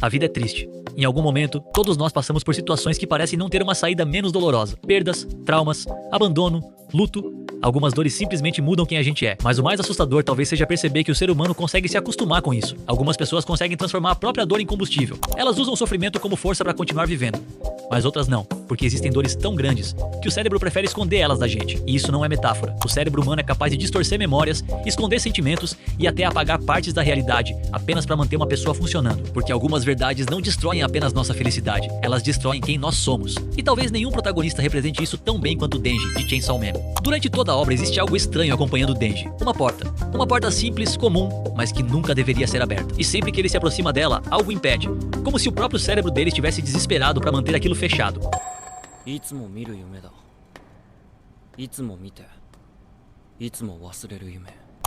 A vida é triste. Em algum momento, todos nós passamos por situações que parecem não ter uma saída menos dolorosa. Perdas, traumas, abandono, luto. Algumas dores simplesmente mudam quem a gente é. Mas o mais assustador talvez seja perceber que o ser humano consegue se acostumar com isso. Algumas pessoas conseguem transformar a própria dor em combustível. Elas usam o sofrimento como força para continuar vivendo. Mas outras não, porque existem dores tão grandes que o cérebro prefere esconder elas da gente. E isso não é metáfora. O cérebro humano é capaz de distorcer memórias, esconder sentimentos e até apagar partes da realidade apenas para manter uma pessoa funcionando. Porque algumas verdades não destroem apenas nossa felicidade, elas destroem quem nós somos. E talvez nenhum protagonista represente isso tão bem quanto Denji, de Chainsaw Man. Durante toda a obra existe algo estranho acompanhando Denji. Uma porta. Uma porta simples, comum, mas que nunca deveria ser aberta. E sempre que ele se aproxima dela, algo impede. Como se o próprio cérebro dele estivesse desesperado para manter aquilo fechado.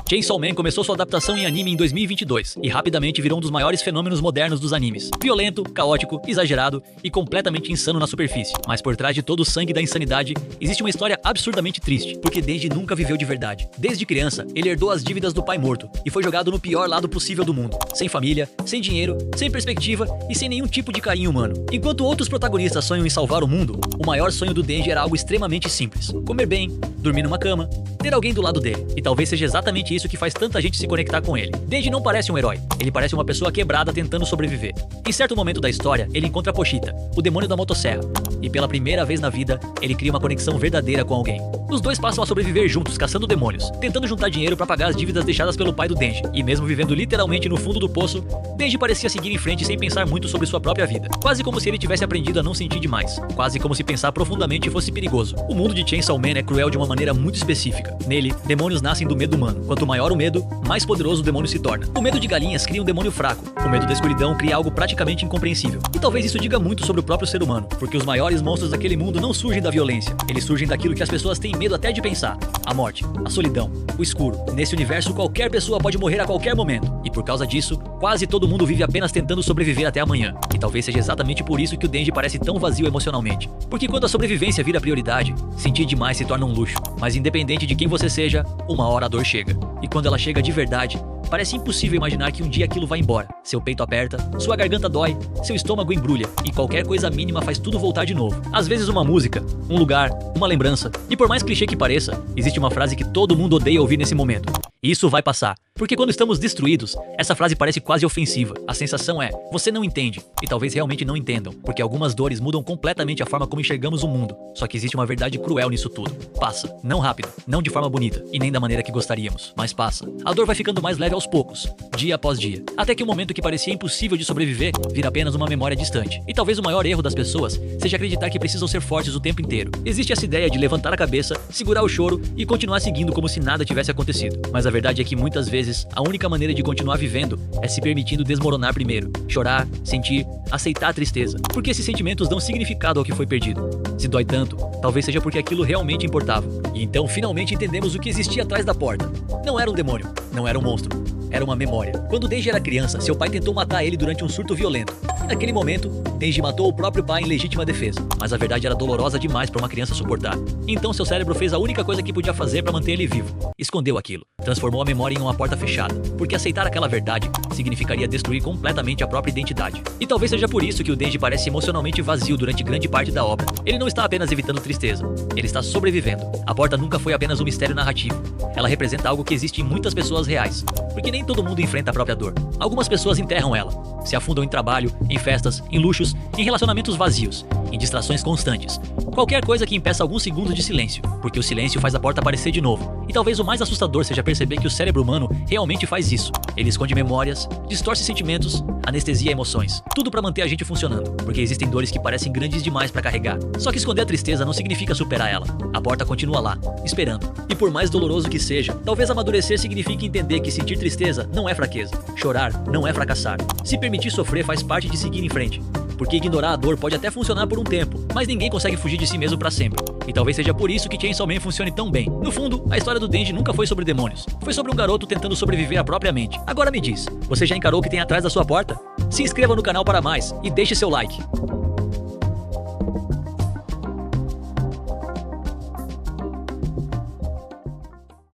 Chainsaw Man começou sua adaptação em anime em 2022 e rapidamente virou um dos maiores fenômenos modernos dos animes. Violento, caótico, exagerado e completamente insano na superfície. Mas por trás de todo o sangue da insanidade, existe uma história absurdamente triste, porque Denji nunca viveu de verdade. Desde criança, ele herdou as dívidas do pai morto e foi jogado no pior lado possível do mundo. Sem família, sem dinheiro, sem perspectiva e sem nenhum tipo de carinho humano. Enquanto outros protagonistas sonham em salvar o mundo, o maior sonho do Denji era algo extremamente simples. Comer bem, dormir numa cama, ter alguém do lado dele. E talvez seja exatamente isso que faz tanta gente se conectar com ele. Denji não parece um herói, ele parece uma pessoa quebrada tentando sobreviver. Em certo momento da história, ele encontra Pochita, o demônio da motosserra, e pela primeira vez na vida, ele cria uma conexão verdadeira com alguém. Os dois passam a sobreviver juntos, caçando demônios, tentando juntar dinheiro para pagar as dívidas deixadas pelo pai do Denji. E mesmo vivendo literalmente no fundo do poço, Denji parecia seguir em frente sem pensar muito sobre sua própria vida. Quase como se ele tivesse aprendido a não sentir demais. Quase como se pensar profundamente fosse perigoso. O mundo de Chainsaw Man é cruel de uma maneira muito específica. Nele, demônios nascem do medo humano. Quanto maior o medo, mais poderoso o demônio se torna. O medo de galinhas cria um demônio fraco. O medo da escuridão cria algo praticamente incompreensível. E talvez isso diga muito sobre o próprio ser humano, porque os maiores monstros daquele mundo não surgem da violência. Eles surgem daquilo que as pessoas têm medo até de pensar. A morte, a solidão, o escuro. Nesse universo, qualquer pessoa pode morrer a qualquer momento. E por causa disso, quase todo mundo vive apenas tentando sobreviver até amanhã. E talvez seja exatamente por isso que o Denji parece tão vazio emocionalmente. Porque quando a sobrevivência vira prioridade, sentir demais se torna um luxo. Mas independente de quem você seja, uma hora a dor chega. E quando ela chega de verdade, parece impossível imaginar que um dia aquilo vai embora. Seu peito aperta, sua garganta dói, seu estômago embrulha e qualquer coisa mínima faz tudo voltar de novo. Às vezes uma música, um lugar, uma lembrança. E por mais clichê que pareça, existe uma frase que todo mundo odeia ouvir nesse momento. Isso vai passar. Porque quando estamos destruídos, essa frase parece quase ofensiva. A sensação é, você não entende. E talvez realmente não entendam, porque algumas dores mudam completamente a forma como enxergamos o mundo. Só que existe uma verdade cruel nisso tudo. Passa. Não rápido, não de forma bonita, e nem da maneira que gostaríamos, mas passa. A dor vai ficando mais leve aos poucos, dia após dia. Até que o momento que parecia impossível de sobreviver, vira apenas uma memória distante. E talvez o maior erro das pessoas seja acreditar que precisam ser fortes o tempo inteiro. Existe essa ideia de levantar a cabeça, segurar o choro e continuar seguindo como se nada tivesse acontecido. Mas a verdade é que muitas vezes, a única maneira de continuar vivendo é se permitindo desmoronar primeiro. Chorar, sentir, aceitar a tristeza. Porque esses sentimentos dão significado ao que foi perdido. Se dói tanto, talvez seja porque aquilo realmente importava. E então finalmente entendemos o que existia atrás da porta. Não era um demônio, não era um monstro. Era uma memória. Quando Denji era criança, seu pai tentou matar ele durante um surto violento. E naquele momento, Denji matou o próprio pai em legítima defesa. Mas a verdade era dolorosa demais para uma criança suportar. Então seu cérebro fez a única coisa que podia fazer para manter ele vivo. Escondeu aquilo. Transformou a memória em uma porta fechada. Porque aceitar aquela verdade significaria destruir completamente a própria identidade. E talvez seja por isso que o Denji parece emocionalmente vazio durante grande parte da obra. Ele não está apenas evitando tristeza. Ele está sobrevivendo. A porta nunca foi apenas um mistério narrativo. Ela representa algo que existe em muitas pessoas reais. Porque nem todo mundo enfrenta a própria dor. Algumas pessoas enterram ela. Se afundam em trabalho, em festas, em luxos, em relacionamentos vazios, em distrações constantes. Qualquer coisa que impeça alguns segundos de silêncio. Porque o silêncio faz a porta aparecer de novo. E talvez o mais assustador seja perceber que o cérebro humano realmente faz isso. Ele esconde memórias, distorce sentimentos, anestesia emoções. Tudo pra manter a gente funcionando. Porque existem dores que parecem grandes demais pra carregar. Só que esconder a tristeza não significa superar ela. A porta continua lá, esperando. E por mais doloroso que seja, talvez amadurecer signifique entender que sentir tristeza não é fraqueza. Chorar não é fracassar. Se permitir sofrer faz parte de seguir em frente. Porque ignorar a dor pode até funcionar por um tempo, mas ninguém consegue fugir de si mesmo pra sempre. E talvez seja por isso que Chainsaw Man funcione tão bem. No fundo, a história do Denji nunca foi sobre demônios. Foi sobre um garoto tentando sobreviver à própria mente. Agora me diz, você já encarou o que tem atrás da sua porta? Se inscreva no canal para mais e deixe seu like.